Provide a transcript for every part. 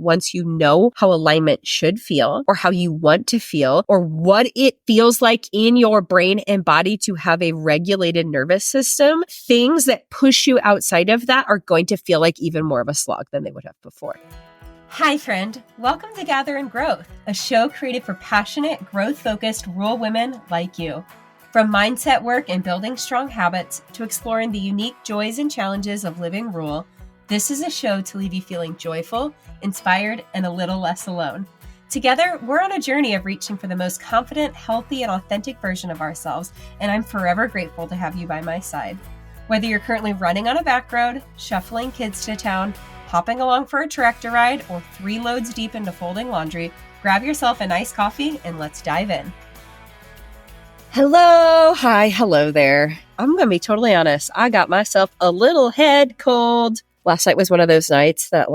once you know how alignment should feel or how you want to feel or what it feels like in your brain and body to have a regulated nervous system, things that push you outside of that are going to feel like even more of a slog than they would have before. Hi, friend. Welcome to Gather and Growth, a show created for passionate, growth-focused rural women like you. From mindset work and building strong habits to exploring the unique joys and challenges of living rural, this is a show to leave you feeling joyful, inspired, and a little less alone. Together, we're on a journey of reaching for the most confident, healthy, and authentic version of ourselves, and I'm forever grateful to have you by my side. Whether you're currently running on a back road, shuffling kids to town, hopping along for a tractor ride, or 3 loads deep into folding laundry, grab yourself a nice coffee and let's dive in. Hello there. I'm going to be totally honest. I got myself a little head cold. Last night was one of those nights that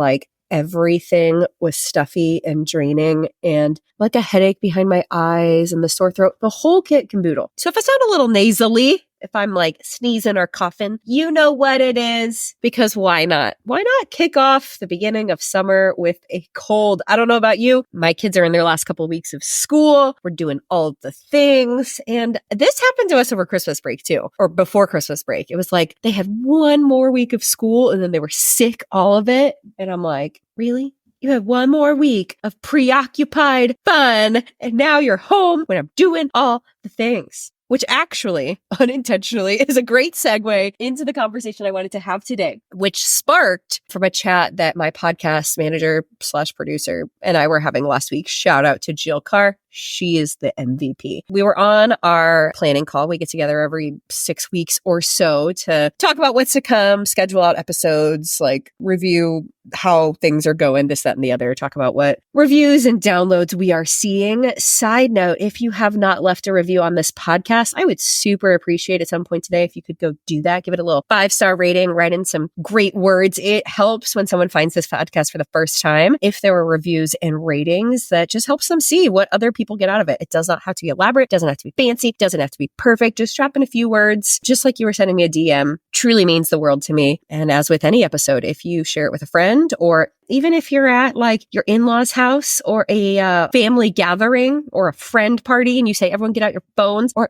everything was stuffy and draining and like a headache behind my eyes and the sore throat, the whole kit and caboodle. So if I sound a little nasally, if I'm sneezing or coughing, you know what it is, because why not? Why not kick off the beginning of summer with a cold? I don't know about you. My kids are in their last couple of weeks of school. We're doing all the things. And this happened to us over Christmas break too, or before Christmas break. It was like they had one more week of school and then they were sick all of it. And I'm like, really? You have one more week of preoccupied fun, and now you're home when I'm doing all the things. Which actually, unintentionally, is a great segue into the conversation I wanted to have today, which sparked from a chat that my podcast manager / producer and I were having last week. Shout out to Jill Carr. She is the MVP. We were on our planning call. We get together every 6 weeks or so to talk about what's to come, schedule out episodes, review how things are going, this, that, and the other, talk about what reviews and downloads we are seeing. Side note, if you have not left a review on this podcast, I would super appreciate at some point today if you could go do that. Give it a little 5-star rating, write in some great words. It helps when someone finds this podcast for the first time. If there were reviews and ratings, that just helps them see what other people get out of it. It does not have to be elaborate, doesn't have to be fancy, doesn't have to be perfect. Just drop in a few words, just like you were sending me a DM, truly means the world to me. And as with any episode, if you share it with a friend, or even if you're at your in-laws' house or a family gathering or a friend party and you say, everyone get out your phones, or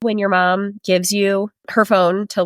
when your mom gives you her phone to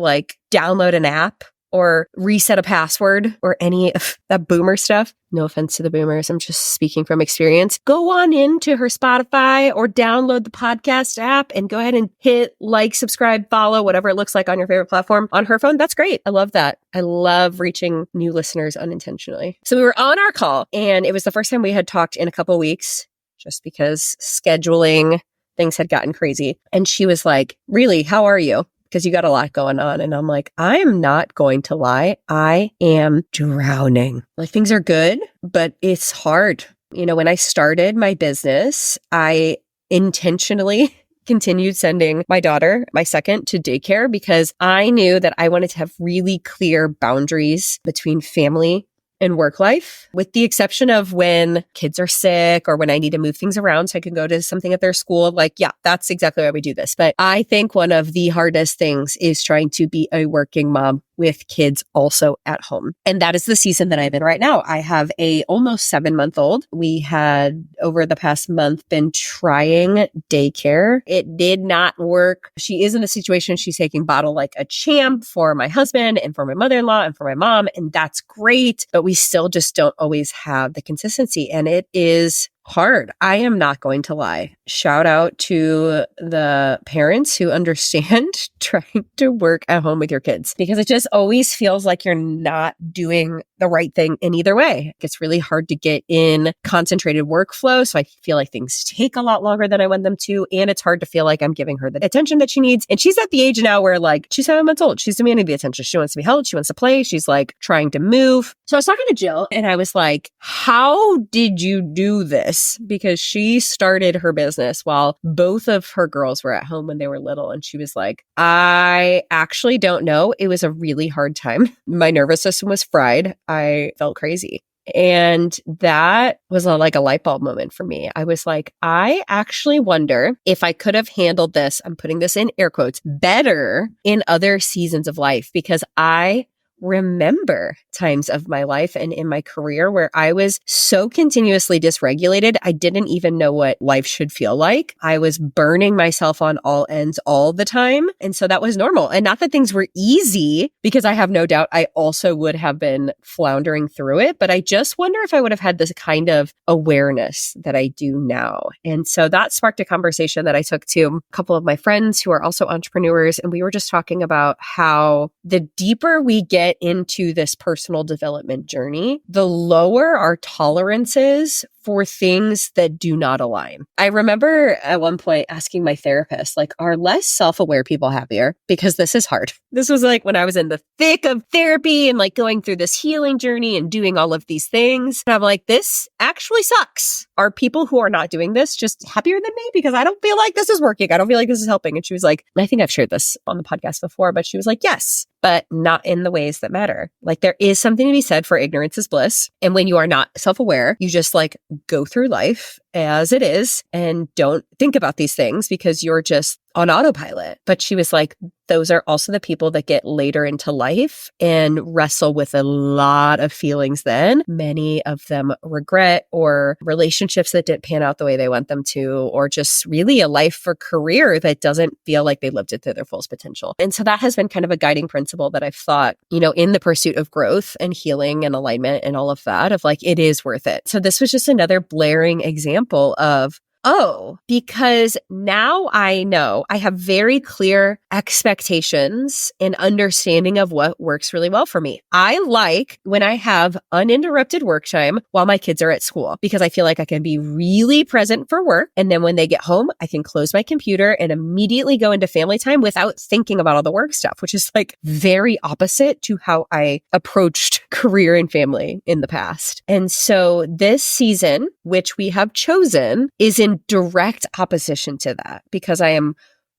download an app or reset a password or any of that boomer stuff. No offense to the boomers. I'm just speaking from experience. Go on into her Spotify or download the podcast app and go ahead and hit subscribe, follow, whatever it looks like on your favorite platform on her phone. That's great. I love that. I love reaching new listeners unintentionally. So we were on our call and it was the first time we had talked in a couple of weeks just because scheduling things had gotten crazy. And she was like, really, how are you? Because you got a lot going on. And I'm like, I am not going to lie. I am drowning. Things are good, but it's hard. When I started my business, I intentionally continued sending my daughter, my second, to daycare because I knew that I wanted to have really clear boundaries between family and work life, with the exception of when kids are sick or when I need to move things around so I can go to something at their school. Yeah, that's exactly why we do this. But I think one of the hardest things is trying to be a working mom with kids also at home. And that is the season that I'm in right now. I have a almost 7-month-old. We had over the past month been trying daycare. It did not work. She is in a situation she's taking bottle like a champ for my husband and for my mother-in-law and for my mom. And that's great. But we still just don't always have the consistency. And it is hard. I am not going to lie. Shout out to the parents who understand trying to work at home with your kids, because it just always feels like you're not doing the right thing in either way. It's really hard to get in concentrated workflow. So I feel like things take a lot longer than I want them to. And it's hard to feel like I'm giving her the attention that she needs. And she's at the age now where she's 7 months old. She's demanding the attention. She wants to be held. She wants to play. She's trying to move. So I was talking to Jill and I was like, how did you do this? Because she started her business while both of her girls were at home when they were little. And she was like, I actually don't know. It was a really hard time. My nervous system was fried. I felt crazy. And that was a light bulb moment for me. I was like, I actually wonder if I could have handled this, I'm putting this in air quotes, better in other seasons of life, because I remember times of my life and in my career where I was so continuously dysregulated, I didn't even know what life should feel like. I was burning myself on all ends all the time. And so that was normal. And not that things were easy, because I have no doubt I also would have been floundering through it. But I just wonder if I would have had this kind of awareness that I do now. And so that sparked a conversation that I took to a couple of my friends who are also entrepreneurs. And we were just talking about how the deeper we get into this personal development journey, the lower our tolerance is for things that do not align. I remember at one point asking my therapist, like, are less self-aware people happier? Because this is hard. This was like when I was in the thick of therapy and like going through this healing journey and doing all of these things. And I'm like, this actually sucks. Are people who are not doing this just happier than me? Because I don't feel like this is working. I don't feel like this is helping. And she was like, and I think I've shared this on the podcast before, but she was like, yes, but not in the ways that matter. Like there is something to be said for ignorance is bliss. And when you are not self-aware, you just like go through life as it is and don't think about these things because you're just on autopilot. But she was like, those are also the people that get later into life and wrestle with a lot of feelings then. Many of them regret or relationships that didn't pan out the way they want them to, or just really a life or career that doesn't feel like they lived it to their fullest potential. And so that has been kind of a guiding principle that I've thought, you know, in the pursuit of growth and healing and alignment and all of that, of like, it is worth it. So this was just another blaring example of, oh, because now I know I have very clear expectations and understanding of what works really well for me. I like when I have uninterrupted work time while my kids are at school because I feel like I can be really present for work. And then when they get home, I can close my computer and immediately go into family time without thinking about all the work stuff, which is like very opposite to how I approached career and family in the past. And so this season, which we have chosen, is in direct opposition to that because I am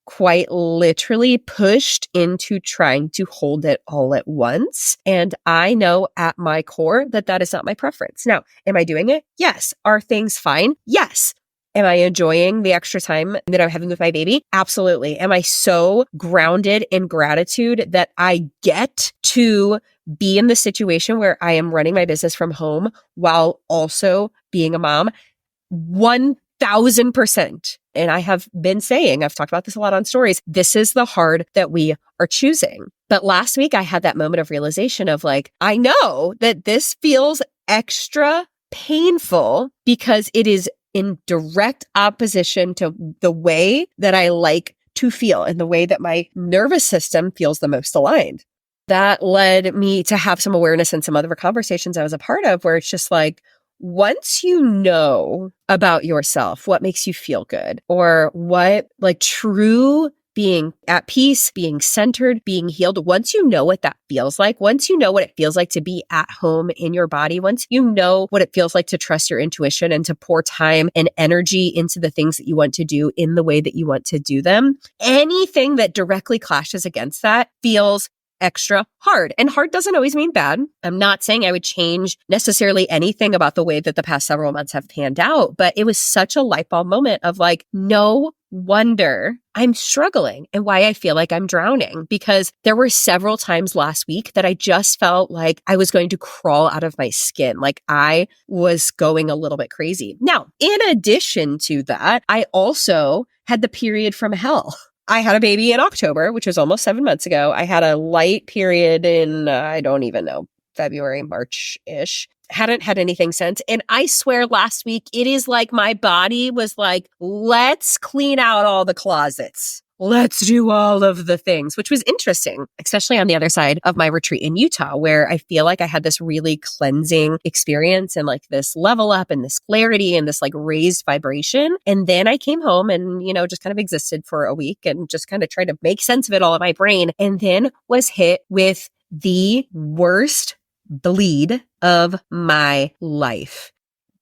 quite literally pushed into trying to hold it all at once. And I know at my core that that is not my preference. Now, am I doing it? Yes. Are things fine? Yes. Am I enjoying the extra time that I'm having with my baby? Absolutely. Am I so grounded in gratitude that I get to be in the situation where I am running my business from home while also being a mom? 1,000%. And I have been saying, I've talked about this a lot on stories, this is the hard that we are choosing. But last week I had that moment of realization of like, I know that this feels extra painful because it is in direct opposition to the way that I like to feel and the way that my nervous system feels the most aligned. That led me to have some awareness in some other conversations I was a part of where it's just like, once you know about yourself, what makes you feel good or what like true being at peace, being centered, being healed, once you know what that feels like, once you know what it feels like to be at home in your body, once you know what it feels like to trust your intuition and to pour time and energy into the things that you want to do in the way that you want to do them, anything that directly clashes against that feels extra hard. And hard doesn't always mean bad. I'm not saying I would change necessarily anything about the way that the past several months have panned out, but it was such a light bulb moment of like, no wonder I'm struggling and why I feel like I'm drowning, because there were several times last week that I just felt like I was going to crawl out of my skin. Like I was going a little bit crazy. Now, in addition to that, I also had the period from hell. I had a baby in October, which was almost 7 months ago. I had a light period in, I don't even know, February, March-ish. Hadn't had anything since. And I swear last week, it is like my body was like, let's clean out all the closets. Let's do all of the things, which was interesting, especially on the other side of my retreat in Utah, where I feel like I had this really cleansing experience and like this level up and this clarity and this like raised vibration. And then I came home and, you know, just kind of existed for a week and just kind of tried to make sense of it all in my brain, and then was hit with the worst bleed of my life.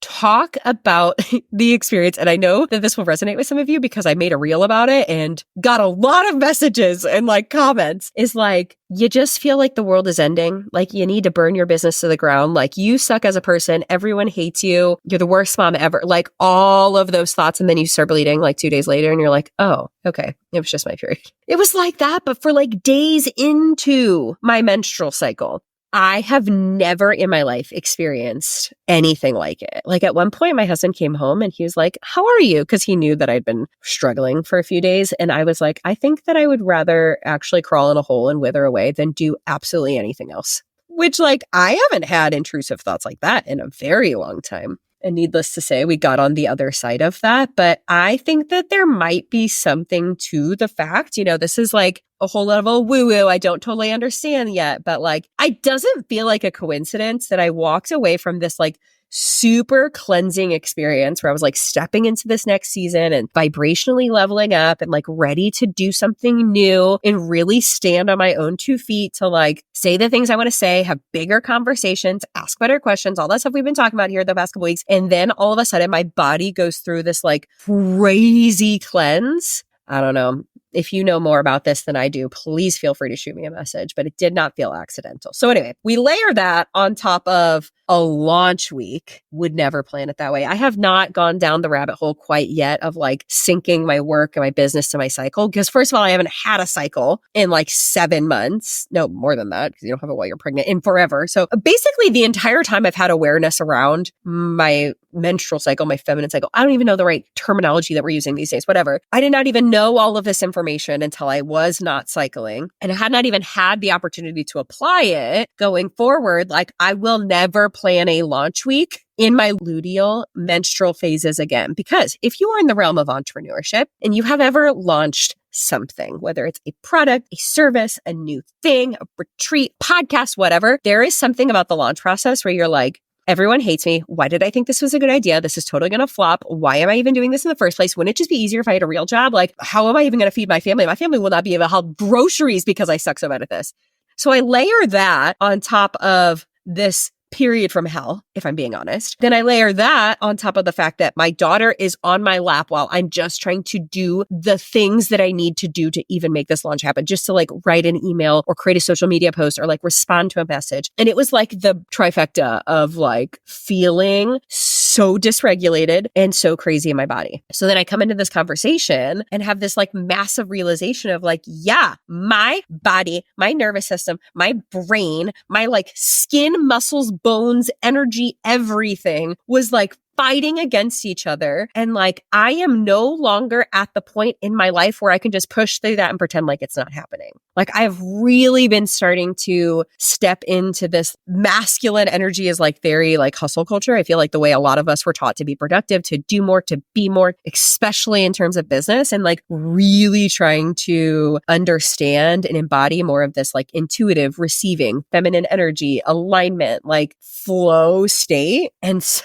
Talk about the experience. And I know that this will resonate with some of you because I made a reel about it and got a lot of messages and like comments. Is like, you just feel like the world is ending. Like you need to burn your business to the ground. Like you suck as a person. Everyone hates you. You're the worst mom ever. Like all of those thoughts. And then you start bleeding like 2 days later and you're like, oh, okay. It was just my period. It was like that, but for like days into my menstrual cycle. I have never in my life experienced anything like it. Like at one point, my husband came home and he was like, "How are you?" Because he knew that I'd been struggling for a few days. And I was like, "I think that I would rather actually crawl in a hole and wither away than do absolutely anything else." Which, like, I haven't had intrusive thoughts like that in a very long time. And needless to say, we got on the other side of that. But I think that there might be something to the fact, this is like a whole level woo-woo I don't totally understand yet. But like, it doesn't feel like a coincidence that I walked away from this like super cleansing experience where I was like stepping into this next season and vibrationally leveling up and like ready to do something new and really stand on my own 2 feet to like say the things I want to say, have bigger conversations, ask better questions, all that stuff we've been talking about here the past couple weeks. And then all of a sudden my body goes through this like crazy cleanse. I don't know. If you know more about this than I do, please feel free to shoot me a message, but it did not feel accidental. So anyway, we layer that on top of a launch week. Would never plan it that way. I have not gone down the rabbit hole quite yet of like syncing my work and my business to my cycle. Because first of all, I haven't had a cycle in like 7 months. No, more than that, because you don't have it while you're pregnant, in forever. So basically the entire time I've had awareness around my menstrual cycle, my feminine cycle. I don't even know the right terminology that we're using these days, whatever. I did not even know all of this information until I was not cycling. And I had not even had the opportunity to apply it going forward. Like I will never plan a launch week in my luteal menstrual phases again. Because if you are in the realm of entrepreneurship and you have ever launched something, whether it's a product, a service, a new thing, a retreat, podcast, whatever, there is something about the launch process where you're like, everyone hates me. Why did I think this was a good idea? This is totally going to flop. Why am I even doing this in the first place? Wouldn't it just be easier if I had a real job? Like, how am I even going to feed my family? My family will not be able to have groceries because I suck so bad at this. So I layer that on top of this period from hell, if I'm being honest. Then I layer that on top of the fact that my daughter is on my lap while I'm just trying to do the things that I need to do to even make this launch happen, just to like write an email or create a social media post or like respond to a message. And it was like the trifecta of like feeling so dysregulated and so crazy in my body. So then I come into this conversation and have this like massive realization of like, yeah, my body, my nervous system, my brain, my like skin, muscles, bones, energy, everything was like fighting against each other. And like, I am no longer at the point in my life where I can just push through that and pretend like it's not happening. Like I've really been starting to step into this masculine energy is like very like hustle culture. I feel like the way a lot of us were taught to be productive, to do more, to be more, especially in terms of business, and like really trying to understand and embody more of this like intuitive receiving, feminine energy, alignment, like flow state. And so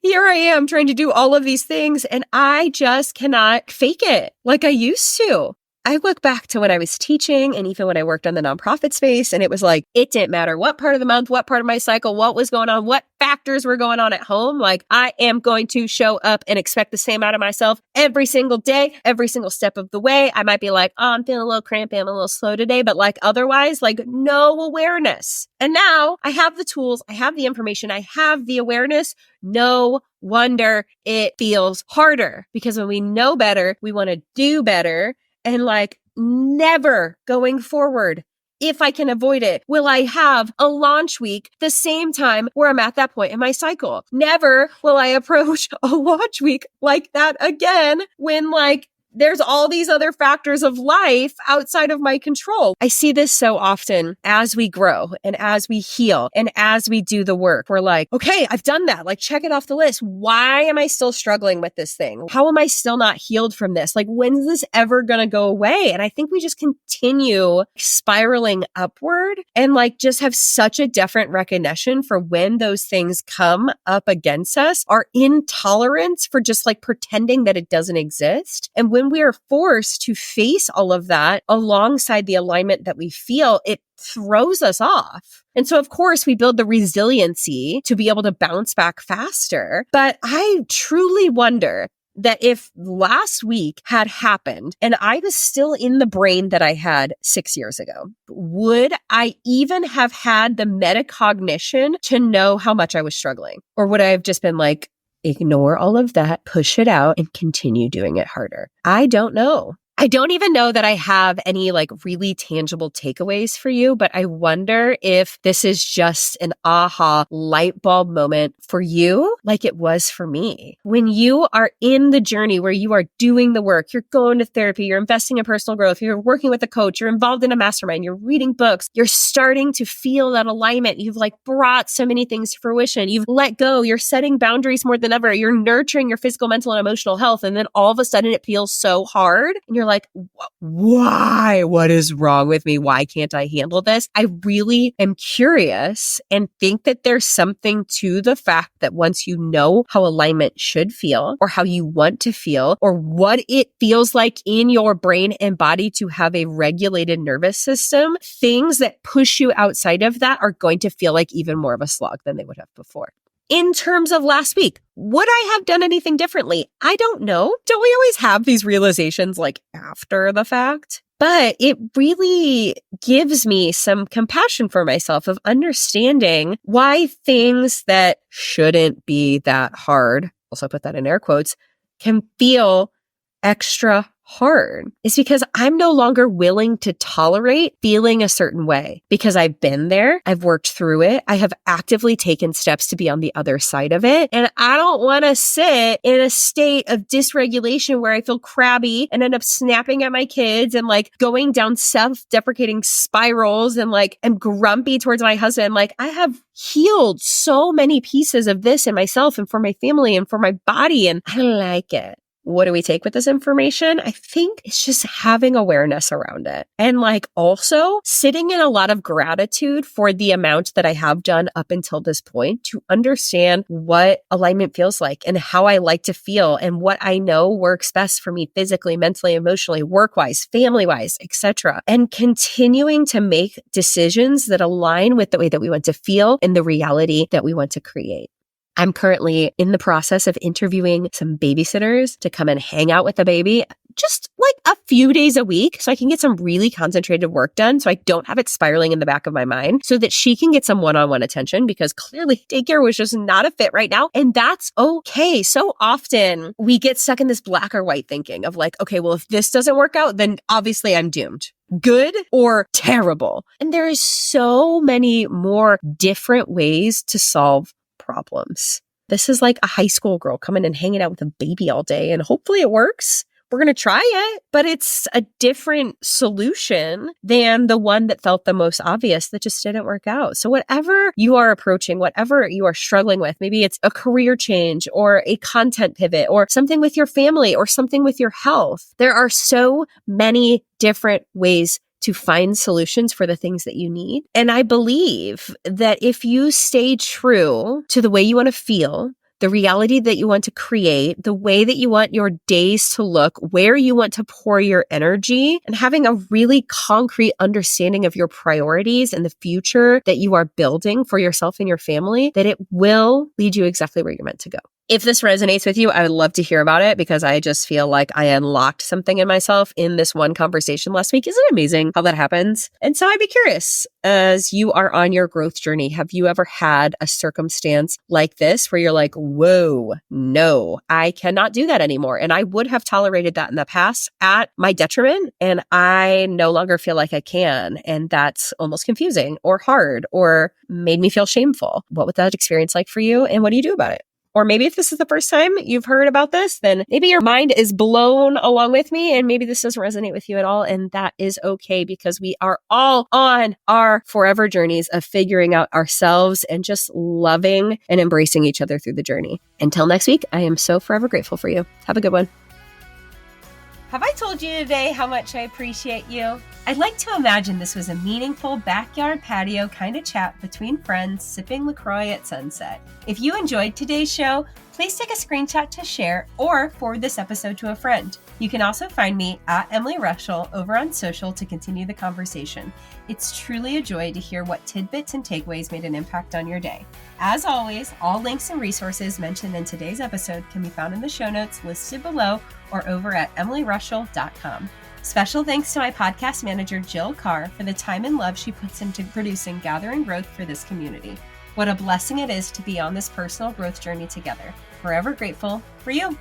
here I am trying to do all of these things and I just cannot fake it like I used to. I look back to when I was teaching and even when I worked on the nonprofit space, and it was like, it didn't matter what part of the month, what part of my cycle, what was going on, what factors were going on at home. Like I am going to show up and expect the same out of myself every single day, every single step of the way. I might be like, oh, I'm feeling a little crampy, I'm a little slow today, but like otherwise, like no awareness. And now I have the tools, I have the information, I have the awareness. No wonder it feels harder, because when we know better, we want to do better. And like never going forward, if I can avoid it, will I have a launch week the same time where I'm at that point in my cycle. Never will I approach a launch week like that again when like there's all these other factors of life outside of my control. I see this so often as we grow and as we heal and as we do the work. We're like, okay, I've done that. Like, check it off the list. Why am I still struggling with this thing? How am I still not healed from this? Like, when's this ever going to go away? And I think we just continue spiraling upward and like just have such a different recognition for when those things come up against us, our intolerance for just like pretending that it doesn't exist. And when we are forced to face all of that alongside the alignment that we feel, it throws us off. And so, of course, we build the resiliency to be able to bounce back faster. But I truly wonder that if last week had happened and I was still in the brain that I had 6 years ago, would I even have had the metacognition to know how much I was struggling? Or would I have just been like, ignore all of that, push it out, and continue doing it harder? I don't know. I don't even know that I have any like really tangible takeaways for you, but I wonder if this is just an aha light bulb moment for you, like it was for me. When you are in the journey where you are doing the work, you're going to therapy, you're investing in personal growth, you're working with a coach, you're involved in a mastermind, you're reading books, you're starting to feel that alignment. You've like brought so many things to fruition. You've let go. You're setting boundaries more than ever. You're nurturing your physical, mental, and emotional health. And then all of a sudden it feels so hard. And you're like, why? What is wrong with me? Why can't I handle this? I really am curious and think that there's something to the fact that once you know how alignment should feel or how you want to feel or what it feels like in your brain and body to have a regulated nervous system, things that push you outside of that are going to feel like even more of a slog than they would have before. In terms of last week, would I have done anything differently? I don't know. Don't we always have these realizations like after the fact? But it really gives me some compassion for myself of understanding why things that shouldn't be that hard, also put that in air quotes, can feel extra hard is because I'm no longer willing to tolerate feeling a certain way because I've been there. I've worked through it. I have actively taken steps to be on the other side of it. And I don't want to sit in a state of dysregulation where I feel crabby and end up snapping at my kids and like going down self-deprecating spirals and like am grumpy towards my husband. Like I have healed so many pieces of this in myself and for my family and for my body. And I like it. What do we take with this information? I think it's just having awareness around it. And like also sitting in a lot of gratitude for the amount that I have done up until this point to understand what alignment feels like and how I like to feel and what I know works best for me physically, mentally, emotionally, work-wise, family-wise, etc. And continuing to make decisions that align with the way that we want to feel and the reality that we want to create. I'm currently in the process of interviewing some babysitters to come and hang out with the baby just like a few days a week so I can get some really concentrated work done so I don't have it spiraling in the back of my mind so that she can get some one-on-one attention because clearly daycare was just not a fit right now. And that's okay. So often we get stuck in this black or white thinking of like, okay, well, if this doesn't work out, then obviously I'm doomed. Good or terrible. And there is so many more different ways to solve problems. This is like a high school girl coming and hanging out with a baby all day and hopefully it works. We're going to try it, but it's a different solution than the one that felt the most obvious that just didn't work out. So whatever you are approaching, whatever you are struggling with, maybe it's a career change or a content pivot or something with your family or something with your health. There are so many different ways to find solutions for the things that you need. And I believe that if you stay true to the way you want to feel, the reality that you want to create, the way that you want your days to look, where you want to pour your energy, and having a really concrete understanding of your priorities and the future that you are building for yourself and your family, that it will lead you exactly where you're meant to go. If this resonates with you, I would love to hear about it because I just feel like I unlocked something in myself in this one conversation last week. Isn't it amazing how that happens? And so I'd be curious, as you are on your growth journey, have you ever had a circumstance like this where you're like, whoa, no, I cannot do that anymore. And I would have tolerated that in the past at my detriment. And I no longer feel like I can. And that's almost confusing or hard or made me feel shameful. What was that experience like for you? And what do you do about it? Or maybe if this is the first time you've heard about this, then maybe your mind is blown along with me and maybe this doesn't resonate with you at all. And that is okay because we are all on our forever journeys of figuring out ourselves and just loving and embracing each other through the journey. Until next week, I am so forever grateful for you. Have a good one. Have I told you today how much I appreciate you? I'd like to imagine this was a meaningful backyard patio kind of chat between friends sipping LaCroix at sunset. If you enjoyed today's show, please take a screenshot to share or forward this episode to a friend. You can also find me at Emily Rushell over on social to continue the conversation. It's truly a joy to hear what tidbits and takeaways made an impact on your day. As always, all links and resources mentioned in today's episode can be found in the show notes listed below or over at emilyrushell.com. Special thanks to my podcast manager, Jill Carr, for the time and love she puts into producing Gathering Growth for this community. What a blessing it is to be on this personal growth journey together. Forever grateful for you.